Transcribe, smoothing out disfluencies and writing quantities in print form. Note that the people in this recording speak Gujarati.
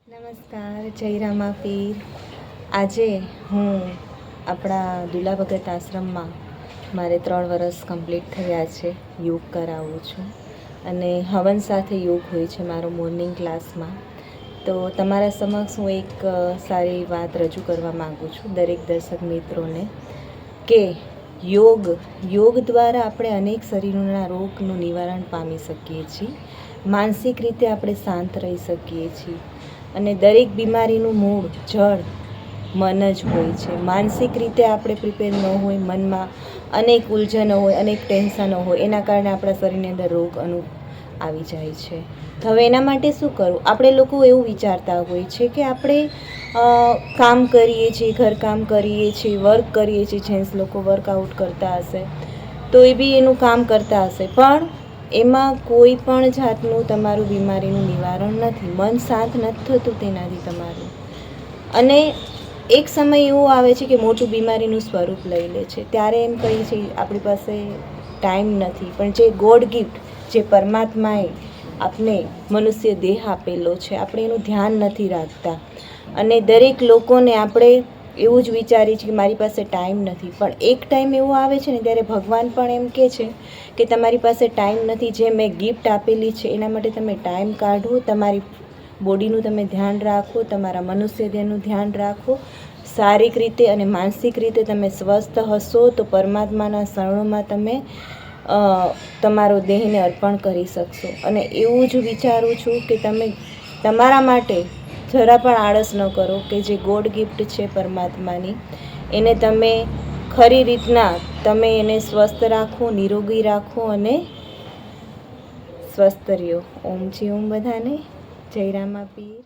નમસ્કાર, જય રામા પીર. આજે હું આપણા દુલા ભગત આશ્રમમાં મારે 3 વર્ષ કમ્પ્લીટ થયા છે. યોગ કરાવું છું અને હવન સાથે યોગ હોય છે મારો મોર્નિંગ ક્લાસમાં. તો તમારા સમક્ષ હું એક સારી વાત રજૂ કરવા માગું છું દરેક દર્શક મિત્રોને કે યોગ દ્વારા આપણે અનેક શરીરના રોગનું નિવારણ પામી શકીએ છીએ. માનસિક રીતે આપણે શાંત રહી શકીએ છીએ અને દરેક બીમારીનું મૂળ જડ મન જ હોય છે. માનસિક રીતે આપણે પ્રિપેર ન હોય, મનમાં અનેક ઉલઝનો હોય, અનેક ટેન્શનો હોય, એના કારણે આપણા શરીરની અંદર રોગ આવી જાય છે. તો હવે એના માટે શું કરવું? આપણે લોકો એવું વિચારતા હોય છે કે આપણે કામ કરીએ છીએ, ઘરકામ કરીએ છીએ, વર્ક કરીએ છીએ. જેન્ટ્સ લોકો વર્કઆઉટ કરતા હશે તો એ બી એનું કામ કરતા હશે, પણ એમાં કોઈ પણ જાતનું તમારું બીમારીનું નિવારણ નથી. મન શાંત નથી થતું તેનાથી તમારું. અને એક સમય એવો આવે છે કે મોટું બીમારીનું સ્વરૂપ લઈ લે છે. ત્યારે એમ કહીએ છીએ આપણી પાસે ટાઈમ નથી, પણ જે ગોડ ગિફ્ટ, જે પરમાત્માએ આપને મનુષ્ય દેહ આપેલો છે, આપણે એનું ધ્યાન નથી રાખતા. અને દરેક લોકોને આપણે એવું જ વિચારીએ છીએ કે મારી પાસે ટાઈમ નથી, પણ એક ટાઈમ એવો આવે છે ને ત્યારે ભગવાન પણ એમ કહે છે કે તમારી પાસે ટાઈમ નથી, જે મેં ગિફ્ટ આપેલી છે એના માટે તમે ટાઈમ કાઢો, તમારી બોડીનું તમે ધ્યાન રાખો, તમારા મનુષ્ય દેહનું ધ્યાન રાખો. શારીરિક રીતે અને માનસિક રીતે તમે સ્વસ્થ હશો તો પરમાત્માના શરણોમાં તમે તમારો દેહને અર્પણ કરી શકશો. અને એવું જ વિચારું છું કે તમે તમારા માટે જરા પણ આળસ ન કરો કે જે ગોડ ગિફ્ટ છે પરમાત્માની, એને તમે ખરી રીતના તમે એને સ્વસ્થ રાખો, નિરોગી રાખો અને સ્વસ્થ રહ્યો. ઓમ જી ઓમ બધાને. જય રામા પીર.